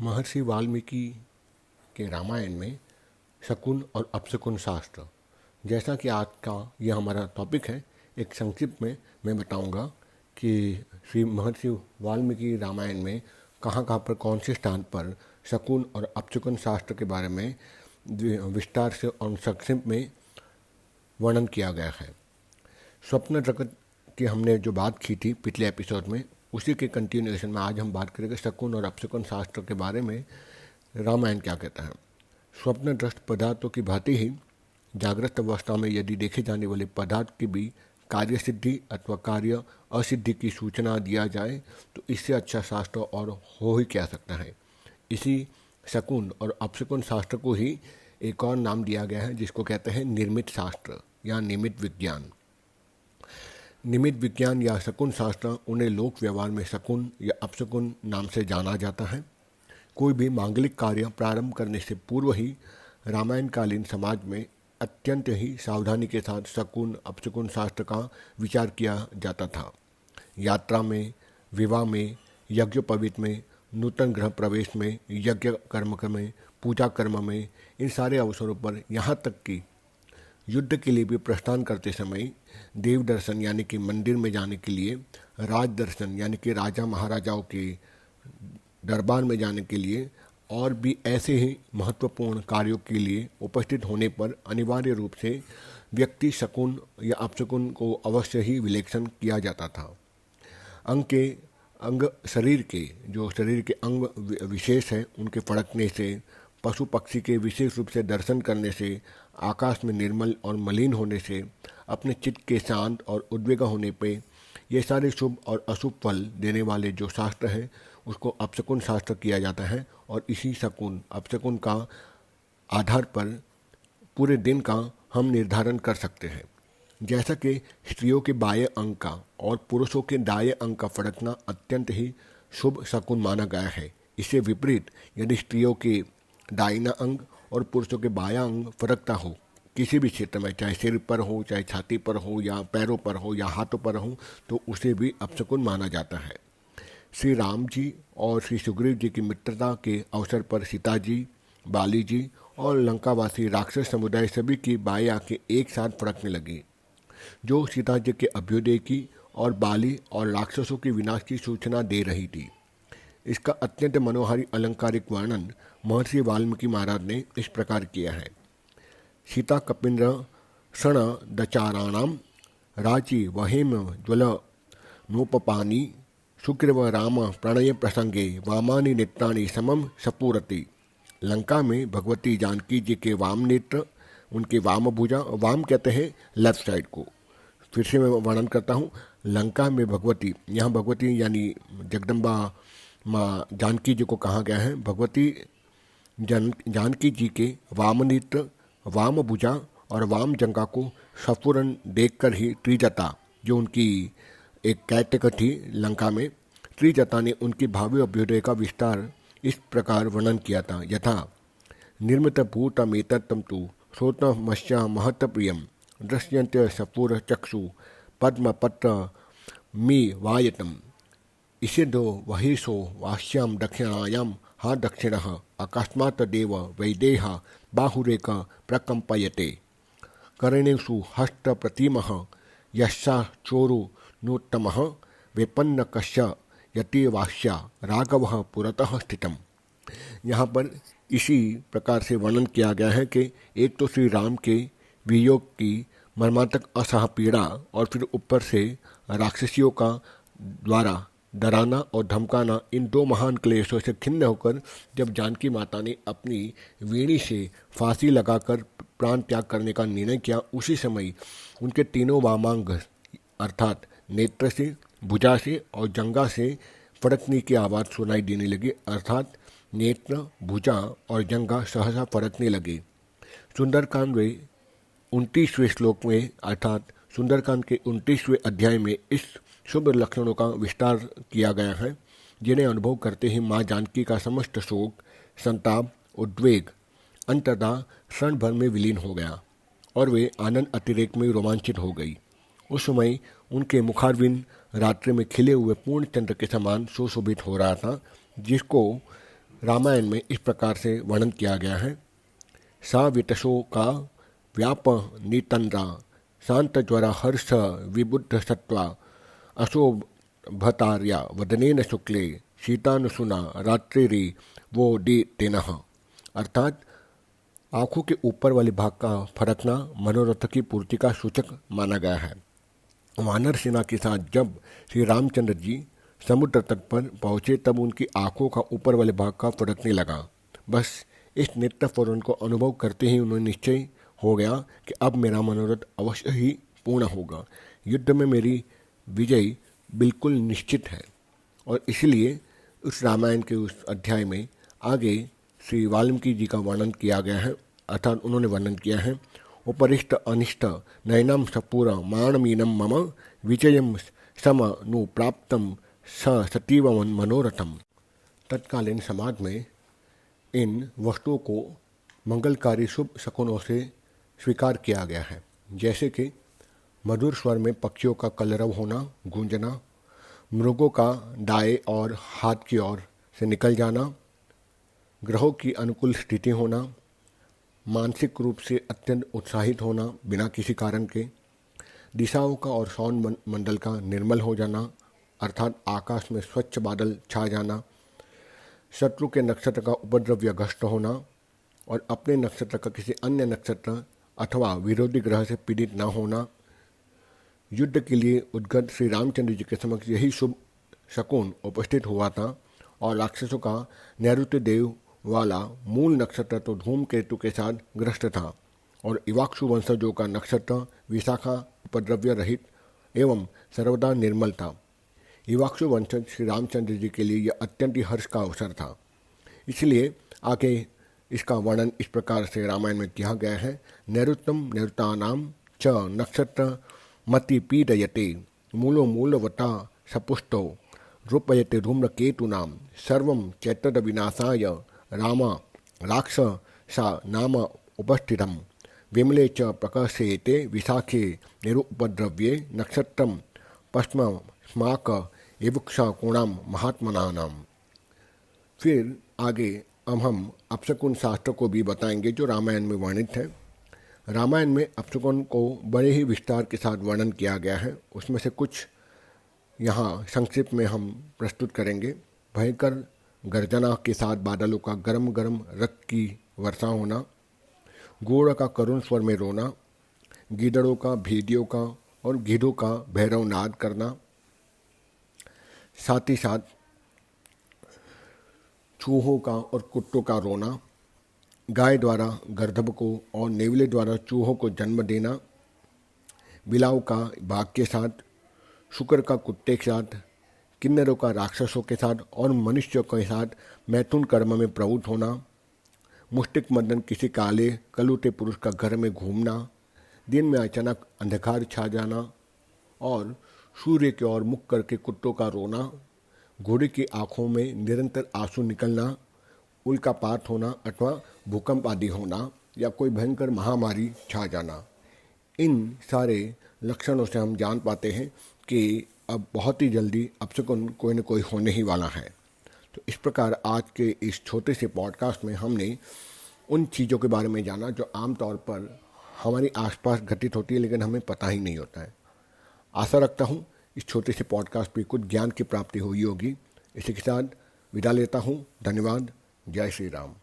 महर्षि वाल्मीकि के रामायण में शकुन और अपशकुन शास्त्र, जैसा कि आज का यह हमारा टॉपिक है, एक संक्षिप्त में मैं बताऊंगा कि श्री महर्षि वाल्मीकि रामायण में कहाँ कहाँ पर कौन से स्थान पर शकुन और अपशकुन शास्त्र के बारे में विस्तार से और संक्षिप्त में वर्णन किया गया है। स्वप्न जगत की हमने जो बात की थी पिछले एपिसोड में, उसी के कंटिन्यूएशन में आज हम बात करेंगे शकुन और अपशकुन शास्त्र के बारे में। रामायण क्या कहता है? स्वप्नद्रष्ट पदार्थों की भांति ही जागृत अवस्था में यदि देखे जाने वाले पदार्थ की भी कार्य सिद्धि अथवा कार्य असिद्धि की सूचना दिया जाए तो इससे अच्छा शास्त्र और हो ही क्या सकता है। इसी शकुन और अपशकुन शास्त्र को ही एक और नाम दिया गया है जिसको कहते हैं निर्मित शास्त्र या निमित्त विज्ञान। निमित्त विज्ञान या शकुन शास्त्र उन्हें लोक व्यवहार में शकुन या अपशकुन नाम से जाना जाता है। कोई भी मांगलिक कार्य प्रारंभ करने से पूर्व ही रामायणकालीन समाज में अत्यंत ही सावधानी के साथ शकुन अपशकुन शास्त्र का विचार किया जाता था। यात्रा में, विवाह में, यज्ञोपवीत में, नूतन गृह प्रवेश में, यज्ञ कर्म में, पूजा कर्म में, इन सारे अवसरों पर यहाँ तक कि युद्ध के लिए भी प्रस्थान करते समय देव दर्शन यानी कि मंदिर में जाने के लिए, राज दर्शन यानी कि राजा महाराजाओं के दरबार में जाने के लिए और भी ऐसे ही महत्वपूर्ण कार्यों के लिए उपस्थित होने पर अनिवार्य रूप से व्यक्ति शकुन या अपशकुन को अवश्य ही विलेक्षण किया जाता था। शरीर के अंग विशेष हैं उनके फड़कने से, पशु पक्षी के विशेष रूप से दर्शन करने से, आकाश में निर्मल और मलिन होने से, अपने चित्त के शांत और उद्वेग होने पे, ये सारे शुभ और अशुभ फल देने वाले जो शास्त्र हैं उसको अपशकुन शास्त्र किया जाता है। और इसी शकुन अपशकुन का आधार पर पूरे दिन का हम निर्धारण कर सकते हैं। जैसा कि स्त्रियों के बाएं अंग का और पुरुषों के दाएं अंग का फड़कना अत्यंत ही शुभ शकुन माना गया है, इससे विपरीत यदि स्त्रियों के दाहिना अंग और पुरुषों के बायां अंग फड़कता हो किसी भी क्षेत्र में, चाहे सिर पर हो, चाहे छाती पर हो, या पैरों पर हो, या हाथों पर हो, तो उसे भी अपशकुन माना जाता है। श्री राम जी और श्री सुग्रीव जी की मित्रता के अवसर पर सीता जी, बाली जी और लंकावासी राक्षस समुदाय सभी की बाएं आंखें एक साथ फड़कने लगी, जो सीता जी के अभ्युदय की और बाली और राक्षसों के विनाश की सूचना दे रही थी। इसका अत्यंत मनोहारी अलंकारिक वर्णन महर्षि वाल्मीकि महाराज ने इस प्रकार किया है। सीता कपिन्द्र क्षण दचाराणाम राची वहेम ज्वल नोपपानी शुक्र राम प्रणय प्रसंगे वामानि नेत्राणि समम सपूरति। लंका में भगवती जानकी जी के वाम नेत्र, उनके वाम भुजा, वाम कहते हैं लेफ्ट साइड को। फिर से मैं वर्णन करता हूँ। लंका में भगवती, यहाँ भगवती यानी जगदम्बा माँ जानकी जी को कहा गया है। भगवती जानकी जी के वाम नेत्र, वाम भुजा और वाम जंगा को सफुरन देखकर ही त्रिजटा, जो उनकी एक कैटक थी लंका में, त्रिजटा ने उनकी भावी अभ्युदय का विस्तार इस प्रकार वर्णन किया था। यथा निर्मित भूतमेतत्तम तु श्रोतमश्च महत प्रियम दृश्यन्ते सपूर चक्षु पद्मपत्र मी वायतम इषिदो वहीसो वाश्याम दक्षिणायाम हा दक्षिणः अकस्मात् देव वैदेह बाहुरेक प्रकम्पयते करणेषु हस्त प्रतिमः यस्सा चोरु नोत्तमः विपन्न कश्य यति वाश्या राघवः पुरतः स्थितम। यहाँ पर इसी प्रकार से वर्णन किया गया है कि एक तो श्री राम के वियोग की मर्मांतक असह पीड़ा और फिर ऊपर से राक्षसियों का द्वारा डराना और धमकाना, इन दो महान क्लेशों से खिन्न होकर जब जानकी माता ने अपनी वीणी से फांसी लगाकर प्राण त्याग करने का निर्णय किया, उसी समय उनके तीनों वामांग अर्थात नेत्र से, भुजा से और जंगा से फड़कने की आवाज़ सुनाई देने लगी, अर्थात नेत्र, भुजा और जंगा सहसा फड़कने लगे। सुंदरकांड में 29वें श्लोक में अर्थात सुंदरकांड के 29वें अध्याय में इस शुभ लक्षणों का विस्तार किया गया है, जिन्हें अनुभव करते ही माँ जानकी का समस्त शोक, संताप, उद्वेग अंततः क्षण भर में विलीन हो गया और वे आनंद अतिरेक में रोमांचित हो गई। उस समय उनके मुखारविंद रात्रि में खिले हुए पूर्ण चंद्र के समान सुशोभित हो रहा था, जिसको रामायण में इस प्रकार से वर्णन किया गया है। सा वितशो का व्याप नितंद्रा शांत ज्वरा हर्ष विबुद्ध सत्वा अशोभतार्या वदनेन शुक्ले शीतानुसुना रात्रिरी वो डी तेनः। अर्थात आँखों के ऊपर वाले भाग का फड़कना मनोरथ की पूर्ति का सूचक माना गया है। वानर सेना के साथ जब श्री रामचंद्र जी समुद्र तट पर पहुंचे तब उनकी आंखों का ऊपर वाले भाग का फड़कने लगा। बस इस नृत्य फौरन को अनुभव करते ही उन्हें निश्चय हो गया कि अब मेरा मनोरथ अवश्य ही पूर्ण होगा, युद्ध में मेरी विजय बिल्कुल निश्चित है। और इसलिए उस रामायण के उस अध्याय में आगे श्री वाल्मीकि जी का वर्णन किया गया है, अर्थात उन्होंने वर्णन किया है, उपरिष्ट अनिष्ट नयनम सपूर माणमीनम मम विजयम सम नु प्राप्तम स सतीव मनोरथम। तत्कालीन समाज में इन वस्तुओं को मंगलकारी शुभ शकुनों से स्वीकार किया गया है, जैसे कि मधुर स्वर में पक्षियों का कलरव होना, गूंजना, मृगों का दाएं और हाथ की ओर से निकल जाना, ग्रहों की अनुकूल स्थिति होना, मानसिक रूप से अत्यंत उत्साहित होना बिना किसी कारण के, दिशाओं का और सौन मंडल का निर्मल हो जाना, अर्थात आकाश में स्वच्छ बादल छा जाना, शत्रु के नक्षत्र का उपद्रव्य ग्रस्त होना और अपने नक्षत्र का किसी अन्य नक्षत्र अथवा विरोधी ग्रह से पीड़ित न होना। युद्ध के लिए उद्गत श्री रामचंद्र जी के समक्ष यही शुभ शकुन उपस्थित हुआ था और राक्षसों का नैऋत्य देव वाला मूल नक्षत्र तो धूमकेतु के साथ ग्रस्त था और इवाक्षु वंशजों का नक्षत्र विशाखा उपद्रव्य रहित एवं सर्वदा निर्मल था। इवाक्षु वंशज श्री रामचंद्र जी के लिए यह अत्यंत ही हर्ष का अवसर था। इसलिए आगे इसका वर्णन इस प्रकार से रामायण में किया गया है। नैऋत्यम नैऋतानाम च नक्षत्र मति पीडयते मूलो मूलवता सपुष्टो रूपयते धूम्रकेतूनाम सर्वं चैतद विनाशाय राम राक्षसा नाम उपस्थितम विमले च प्रकाशयते विशाखे निरुपद्रव्ये नक्षत्रम पश्चिम स्माक एवुक्षा कोणाम महात्मनानाम। फिर आगे अब हम अपशकुन शास्त्र को भी बताएंगे जो रामायण में वर्णित है। रामायण में अपशकुन को बड़े ही विस्तार के साथ वर्णन किया गया है, उसमें से कुछ यहाँ संक्षिप्त में हम प्रस्तुत करेंगे। भयंकर गर्जना के साथ बादलों का गरम गरम रक्त की वर्षा होना, घोड़ा का करुण स्वर में रोना, गीदड़ों का, भेदियों का और गिद्धों का भैरव नाद करना, साथ ही साथ चूहों का और कुत्तों का रोना, गाय द्वारा गर्दभ को और नेवले द्वारा चूहों को जन्म देना, बिलाव का बाघ के साथ, शुकर का कुत्ते के साथ, किन्नरों का राक्षसों के साथ और मनुष्यों के साथ मैथुन कर्म में प्रवृत्त होना, मुष्टिक मर्दन किसी काले कलूटे पुरुष का घर में घूमना, दिन में अचानक अंधकार छा जाना और सूर्य की ओर मुख करके कुत्तों का रोना, घोड़े की आंखों में निरंतर आंसू निकलना, उल्कापात होना अथवा भूकंप आदि होना या कोई भयंकर महामारी छा जाना। इन सारे लक्षणों से हम जान पाते हैं कि अब बहुत ही जल्दी अपशकुन कोई न कोई होने ही वाला है। तो इस प्रकार आज के इस छोटे से पॉडकास्ट में हमने उन चीज़ों के बारे में जाना जो आमतौर पर हमारे आसपास घटित होती है लेकिन हमें पता ही नहीं होता है। आशा रखता हूँ इस छोटे से पॉडकास्ट पे कुछ ज्ञान की प्राप्ति हुई होगी। इसी के साथ विदा लेता हूँ। धन्यवाद। जय श्री राम।